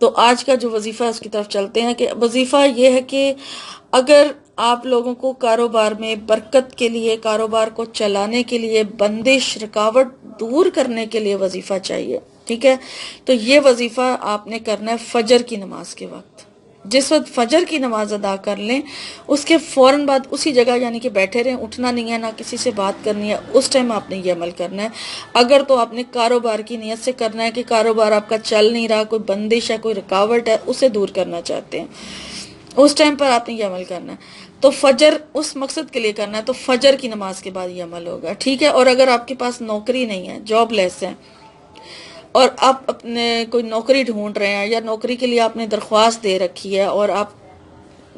تو آج کا جو وظیفہ اس کی طرف چلتے ہیں کہ وظیفہ یہ ہے کہ اگر آپ لوگوں کو کاروبار میں برکت کے لیے، کاروبار کو چلانے کے لیے، بندش رکاوٹ دور کرنے کے لیے وظیفہ چاہیے، ٹھیک ہے، تو یہ وظیفہ آپ نے کرنا ہے فجر کی نماز کے وقت۔ جس وقت فجر کی نماز ادا کر لیں اس کے فوراً بعد اسی جگہ یعنی کہ بیٹھے رہیں، اٹھنا نہیں ہے، نہ کسی سے بات کرنی ہے، اس ٹائم آپ نے یہ عمل کرنا ہے۔ اگر تو آپ نے کاروبار کی نیت سے کرنا ہے کہ کاروبار آپ کا چل نہیں رہا، کوئی بندش ہے، کوئی رکاوٹ ہے، اسے دور کرنا چاہتے ہیں، اس ٹائم پر آپ نے یہ عمل کرنا ہے، تو فجر اس مقصد کے لیے کرنا ہے، تو فجر کی نماز کے بعد یہ عمل ہوگا، ٹھیک ہے۔ اور اگر آپ کے پاس نوکری نہیں ہے، جاب لیس ہے، اور آپ اپنے کوئی نوکری ڈھونڈ رہے ہیں یا نوکری کے لیے آپ نے درخواست دے رکھی ہے اور آپ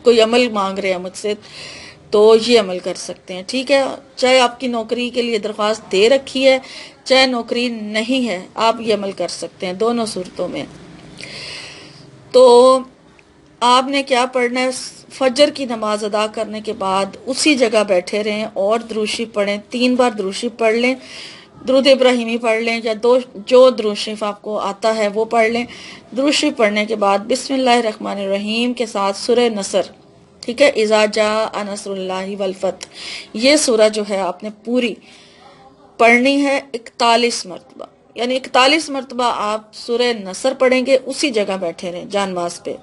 کوئی عمل مانگ رہے ہیں مجھ سے، تو یہ عمل کر سکتے ہیں، ٹھیک ہے۔ چاہے آپ کی نوکری کے لیے درخواست دے رکھی ہے، چاہے نوکری نہیں ہے، آپ یہ عمل کر سکتے ہیں دونوں صورتوں میں۔ تو آپ نے کیا پڑھنا ہے؟ فجر کی نماز ادا کرنے کے بعد اسی جگہ بیٹھے رہیں اور درود شریف پڑھیں، 3 بار درود شریف پڑھ لیں، درود ابراہیمی پڑھ لیں یا جو درود شریف آپ کو آتا ہے وہ پڑھ لیں۔ درود شریف پڑھنے کے بعد بسم اللہ الرحمن الرحیم کے ساتھ سورہ نصر، ٹھیک ہے، اذا جاء نصر اللہ والفتح، یہ سورہ جو ہے آپ نے پوری پڑھنی ہے 41 مرتبہ، یعنی 41 مرتبہ آپ سورہ نصر پڑھیں گے، اسی جگہ بیٹھے رہیں جان ماز پہ۔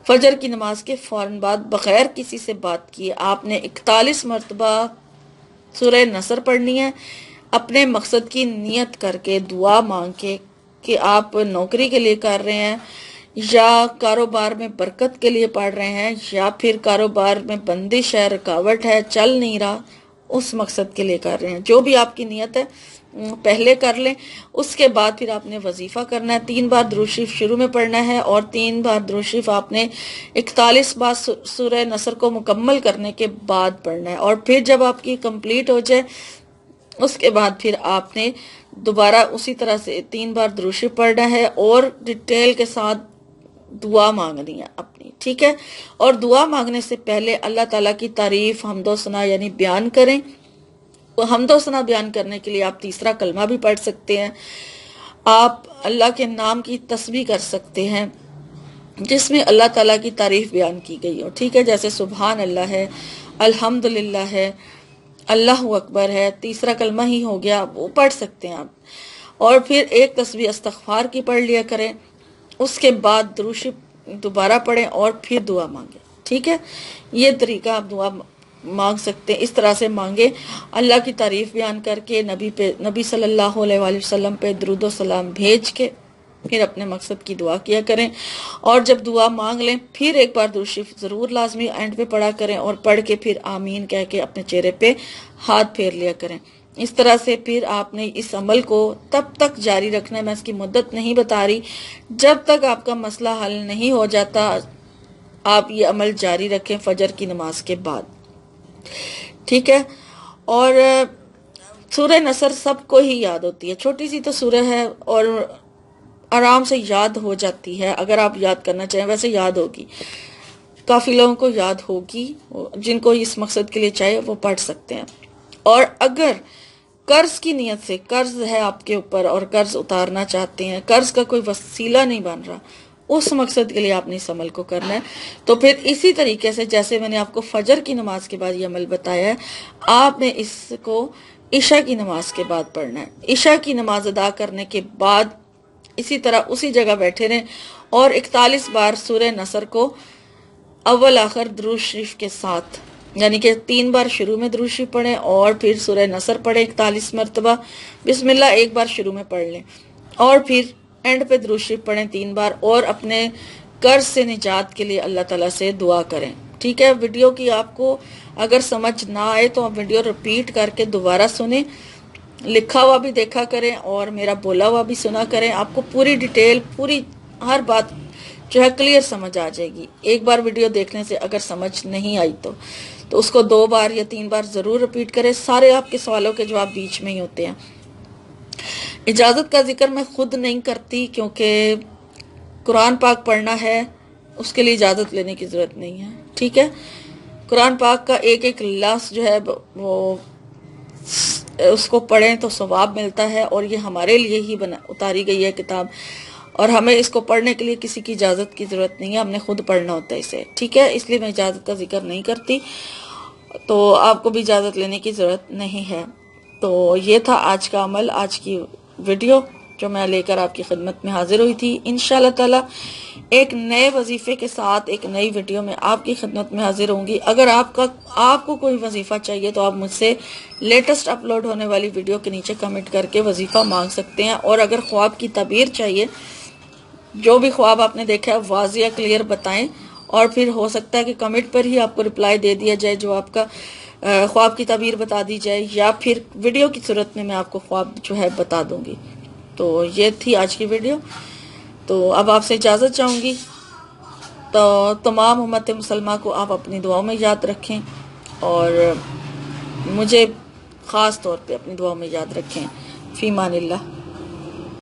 فجر کی نماز کے فوراً بعد بغیر کسی سے بات کیے آپ نے 41 مرتبہ سورہ نصر پڑھنی ہے، اپنے مقصد کی نیت کر کے، دعا مانگ کے کہ آپ نوکری کے لیے کر رہے ہیں یا کاروبار میں برکت کے لیے پڑھ رہے ہیں یا پھر کاروبار میں بندش ہے، رکاوٹ ہے، چل نہیں رہا، اس مقصد کے لیے کر رہے ہیں۔ جو بھی آپ کی نیت ہے پہلے کر لیں، اس کے بعد پھر آپ نے وظیفہ کرنا ہے، 3 بار درود شریف شروع میں پڑھنا ہے اور 3 بار درود شریف آپ نے 41 بار سورہ نصر کو مکمل کرنے کے بعد پڑھنا ہے، اور پھر جب آپ کی کمپلیٹ ہو جائے اس کے بعد پھر آپ نے دوبارہ اسی طرح سے 3 بار درود شریف پڑھنا ہے اور ڈیٹیل کے ساتھ دعا مانگنی ہے اپنی، ٹھیک ہے۔ اور دعا مانگنے سے پہلے اللہ تعالیٰ کی تعریف، حمد و ثنا یعنی بیان کریں۔ حمد و ثنا بیان کرنے کے لیے آپ تیسرا کلمہ بھی پڑھ سکتے ہیں، آپ اللہ کے نام کی تسبیح کر سکتے ہیں جس میں اللہ تعالیٰ کی تعریف بیان کی گئی ہو، ٹھیک ہے، جیسے سبحان اللہ ہے، الحمدللہ ہے، اللہ اکبر ہے، تیسرا کلمہ ہی ہو گیا، وہ پڑھ سکتے ہیں آپ۔ اور پھر ایک تسبیح استغفار کی پڑھ لیا کریں، اس کے بعد درود شریف دوبارہ پڑھیں اور پھر دعا مانگیں، ٹھیک ہے۔ یہ طریقہ آپ دعا مانگ سکتے ہیں، اس طرح سے مانگیں، اللہ کی تعریف بیان کر کے، نبی صلی اللہ علیہ وآلہ وسلم پہ درود و سلام بھیج کے پھر اپنے مقصد کی دعا کیا کریں۔ اور جب دعا مانگ لیں پھر ایک بار درود شریف ضرور لازمی اینڈ پہ پڑھا کریں اور پڑھ کے پھر آمین کہہ کے اپنے چہرے پہ ہاتھ پھیر لیا کریں۔ اس طرح سے پھر آپ نے اس عمل کو تب تک جاری رکھنا ہے، میں اس کی مدت نہیں بتا رہی، جب تک آپ کا مسئلہ حل نہیں ہو جاتا آپ یہ عمل جاری رکھیں فجر کی نماز کے بعد، ٹھیک ہے۔ اور سورہ نصر سب کو ہی یاد ہوتی ہے، چھوٹی سی تو سورہ ہے اور آرام سے یاد ہو جاتی ہے، اگر آپ یاد کرنا چاہیں ویسے یاد ہوگی، کافی لوگوں کو یاد ہوگی، جن کو اس مقصد کے لیے چاہے وہ پڑھ سکتے ہیں۔ اور اگر قرض کی نیت سے قرض ہے آپ کے اوپر اور قرض اتارنا چاہتے ہیں، قرض کا کوئی وسیلہ نہیں بن رہا، اس مقصد کے لیے آپ نے اس عمل کو کرنا ہے، تو پھر اسی طریقے سے جیسے میں نے آپ کو فجر کی نماز کے بعد یہ عمل بتایا ہے، آپ نے اس کو عشاء کی نماز کے بعد پڑھنا ہے۔ عشاء کی نماز ادا کرنے کے بعد اسی طرح اسی جگہ بیٹھے رہیں اور 41 بار سورہ نصر کو اول آخر درود شریف کے ساتھ، یعنی کہ 3 بار شروع میں درود شریف پڑھیں اور پھر سورہ نصر پڑھیں 41 مرتبہ، بسم اللہ ایک بار شروع میں پڑھ لیں اور پھر اینڈ پہ درود شریف پڑھیں 3 بار اور اپنے قرض سے نجات کے لیے اللہ تعالیٰ سے دعا کریں، ٹھیک ہے۔ ویڈیو کی آپ کو اگر سمجھ نہ آئے تو آپ ویڈیو ریپیٹ کر کے دوبارہ سنیں، لکھا ہوا بھی دیکھا کریں اور میرا بولا ہوا بھی سنا کریں، آپ کو پوری ڈیٹیل، پوری ہر بات جو ہے کلیئر سمجھ آ جائے گی۔ ایک بار ویڈیو دیکھنے سے اگر سمجھ نہیں آئی تو اس کو 2 بار یا 3 بار ضرور ریپیٹ کریں، سارے آپ کے سوالوں کے جواب بیچ میں ہی ہوتے ہیں۔ اجازت کا ذکر میں خود نہیں کرتی کیونکہ قرآن پاک پڑھنا ہے، اس کے لیے اجازت لینے کی ضرورت نہیں ہے، ٹھیک ہے۔ قرآن پاک کا ایک ایک لفظ جو ہے وہ اس کو پڑھیں تو ثواب ملتا ہے، اور یہ ہمارے لیے ہی اتاری گئی ہے کتاب، اور ہمیں اس کو پڑھنے کے لیے کسی کی اجازت کی ضرورت نہیں ہے، ہم نے خود پڑھنا ہوتا ہے اسے، ٹھیک ہے؟ اس لیے میں اجازت کا ذکر نہیں کرتی، تو آپ کو بھی اجازت لینے کی ضرورت نہیں ہے۔ تو یہ تھا آج کا عمل، آج کی ویڈیو جو میں لے کر آپ کی خدمت میں حاضر ہوئی تھی۔ انشاءاللہ تعالی ایک نئے وظیفے کے ساتھ ایک نئی ویڈیو میں آپ کی خدمت میں حاضر ہوں گی۔ اگر آپ کو کوئی وظیفہ چاہیے تو آپ مجھ سے لیٹسٹ اپلوڈ ہونے والی ویڈیو کے نیچے کمنٹ کر کے وظیفہ مانگ سکتے ہیں، اور اگر خواب کی تعبیر چاہیے، جو بھی خواب آپ نے دیکھا ہے واضح کلیئر بتائیں، اور پھر ہو سکتا ہے کہ کمنٹ پر ہی آپ کو رپلائی دے دیا جائے جو آپ کا خواب کی تعبیر بتا دی جائے، یا پھر ویڈیو کی صورت میں آپ کو خواب جو ہے بتا دوں گی۔ تو یہ تھی آج کی ویڈیو، تو اب آپ سے اجازت چاہوں گی۔ تو تمام امت مسلمہ کو آپ اپنی دعاؤں میں یاد رکھیں، اور مجھے خاص طور پہ اپنی دعاؤں میں یاد رکھیں۔ فی امان اللہ۔